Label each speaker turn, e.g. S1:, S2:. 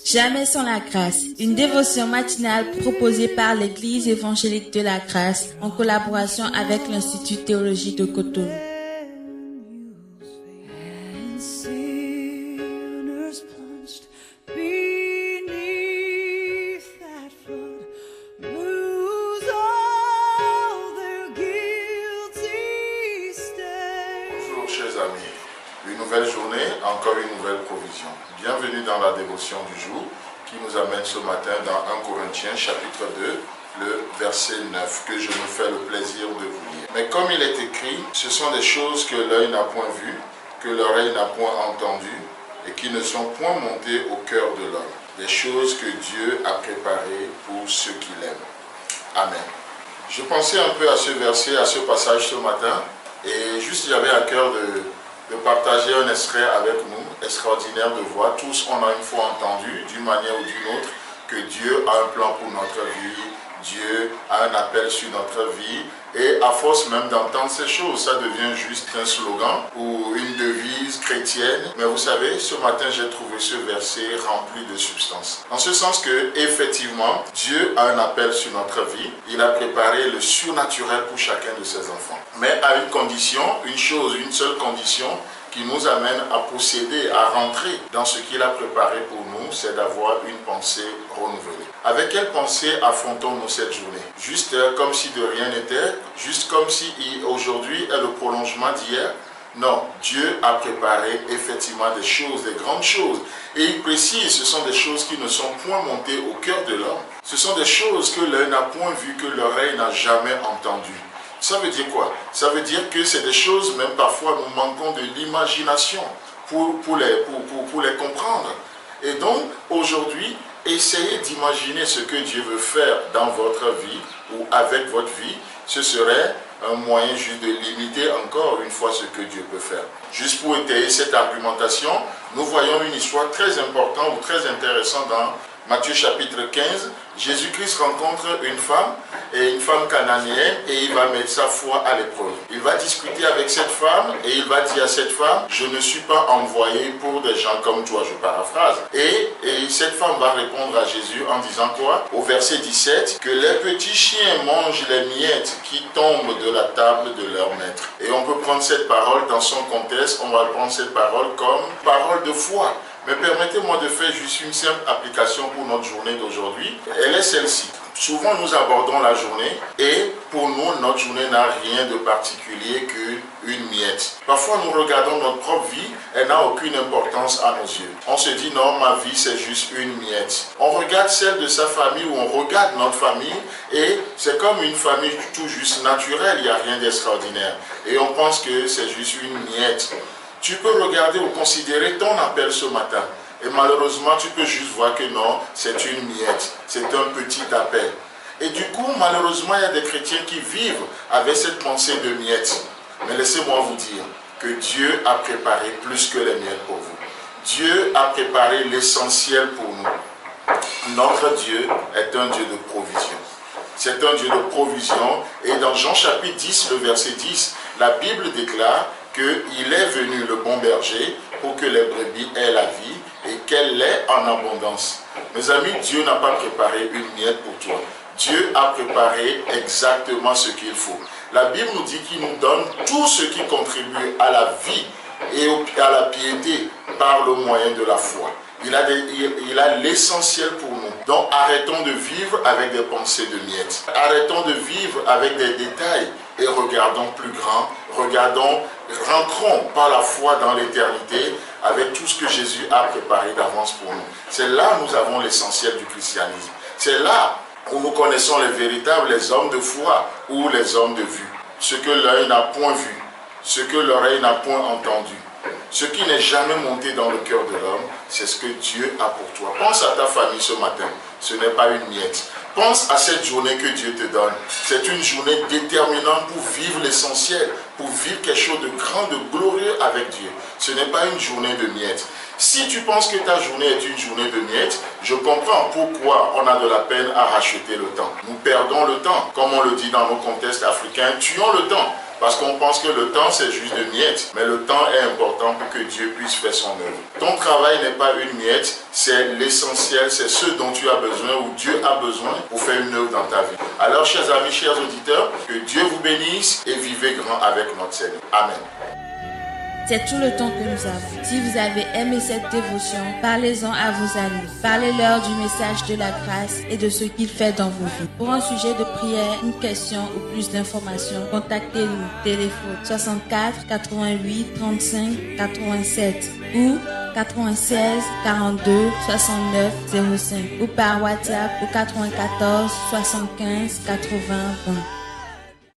S1: Jamais sans la grâce, une dévotion matinale proposée par l'Église évangélique de la grâce en collaboration avec l'Institut théologique de Cotonou.
S2: Bonjour chers amis, une nouvelle journée, encore une nouvelle provision. Bienvenue dans la dévotion du jour qui nous amène ce matin dans 1 Corinthiens chapitre 2, le verset 9, que je me fais le plaisir de vous lire. Mais comme il est écrit, ce sont des choses que l'œil n'a point vues, que l'oreille n'a point entendues et qui ne sont point montées au cœur de l'homme. Des choses que Dieu a préparées pour ceux qui l'aiment. Amen. Je pensais un peu à ce verset, à ce passage ce matin, et juste j'avais à cœur de partager un extrait avec nous, extraordinaire de voir. Tous on a une fois entendu, d'une manière ou d'une autre, que Dieu a un plan pour notre vie, Dieu a un appel sur notre vie, et à force même d'entendre ces choses, ça devient juste un slogan ou une devise chrétienne. Mais vous savez, ce matin j'ai trouvé ce verset rempli de substance. En ce sens que, effectivement, Dieu a un appel sur notre vie. Il a préparé le surnaturel pour chacun de ses enfants. Mais à une condition, une chose, une seule condition, qui nous amène à posséder, à rentrer dans ce qu'il a préparé pour nous, c'est d'avoir une pensée renouvelée. Avec quelle pensée affrontons-nous cette journée? Juste comme si de rien n'était, juste comme si aujourd'hui est le prolongement d'hier? Non, Dieu a préparé effectivement des choses, des grandes choses. Et il précise, ce sont des choses qui ne sont point montées au cœur de l'homme. Ce sont des choses que l'œil n'a point vues, que l'oreille n'a jamais entendues. Ça veut dire quoi? Ça veut dire que c'est des choses, même parfois, nous manquons de l'imagination pour les comprendre. Et donc, aujourd'hui, essayez d'imaginer ce que Dieu veut faire dans votre vie ou avec votre vie. Ce serait un moyen juste de limiter encore une fois ce que Dieu peut faire. Juste pour étayer cette argumentation, nous voyons une histoire très importante ou très intéressante dans Matthieu chapitre 15. Jésus-Christ rencontre une femme cananéenne, et il va mettre sa foi à l'épreuve. Il va discuter avec cette femme et il va dire à cette femme, je ne suis pas envoyé pour des gens comme toi, je paraphrase. Et cette femme va répondre à Jésus en disant quoi? Au verset 17, que les petits chiens mangent les miettes qui tombent de la table de leur maître. Et on peut prendre cette parole dans son contexte, on va prendre cette parole comme parole de foi. Mais permettez-moi de faire juste une simple application pour notre journée d'aujourd'hui. Elle est celle-ci. Souvent, nous abordons la journée et pour nous, notre journée n'a rien de particulier qu'une miette. Parfois, nous regardons notre propre vie, elle n'a aucune importance à nos yeux. On se dit, non, ma vie, c'est juste une miette. On regarde celle de sa famille ou on regarde notre famille et c'est comme une famille tout juste naturelle, il n'y a rien d'extraordinaire. Et on pense que c'est juste une miette. Tu peux regarder ou considérer ton appel ce matin. Et malheureusement, tu peux juste voir que non, c'est une miette. C'est un petit appel. Et du coup, malheureusement, il y a des chrétiens qui vivent avec cette pensée de miette. Mais laissez-moi vous dire que Dieu a préparé plus que les miettes pour vous. Dieu a préparé l'essentiel pour nous. Notre Dieu est un Dieu de provision. C'est un Dieu de provision. Et dans Jean chapitre 10, le verset 10, la Bible déclare qu'il est venu le bon berger pour que les brebis aient la vie et qu'elle l'ait en abondance. Mes amis, Dieu n'a pas préparé une miette pour toi. Dieu a préparé exactement ce qu'il faut. La Bible nous dit qu'il nous donne tout ce qui contribue à la vie et à la piété par le moyen de la foi. Il a l'essentiel pour nous. Donc arrêtons de vivre avec des pensées de miettes. Arrêtons de vivre avec des détails et regardons plus grand. Rentrons par la foi dans l'éternité avec tout ce que Jésus a préparé d'avance pour nous. C'est là où nous avons l'essentiel du christianisme. C'est là où nous connaissons les hommes de foi ou les hommes de vue. Ce que l'œil n'a point vu, ce que l'oreille n'a point entendu. Ce qui n'est jamais monté dans le cœur de l'homme, c'est ce que Dieu a pour toi. Pense à ta famille ce matin. Ce n'est pas une miette. Pense à cette journée que Dieu te donne. C'est une journée déterminante pour vivre l'essentiel, pour vivre quelque chose de grand, de glorieux avec Dieu. Ce n'est pas une journée de miettes. Si tu penses que ta journée est une journée de miettes, je comprends pourquoi on a de la peine à racheter le temps. Nous perdons le temps. Comme on le dit dans nos contextes africains, tuons le temps. Parce qu'on pense que le temps, c'est juste de miettes. Mais le temps est important pour que Dieu puisse faire son œuvre. Ton travail n'est pas une miette, c'est l'essentiel, c'est ce dont tu as besoin ou Dieu a besoin pour faire une œuvre dans ta vie. Alors, chers amis, chers auditeurs, que Dieu vous bénisse et vivez grand avec notre Seigneur. Amen.
S1: C'est tout le temps que nous avons. Si vous avez aimé cette dévotion, parlez-en à vos amis. Parlez-leur du message de la grâce et de ce qu'il fait dans vos vies. Pour un sujet de prière, une question ou plus d'informations, contactez-nous. Téléphone 64 88 35 87 ou 96 42 69 05 ou par WhatsApp au 94 75 80 20.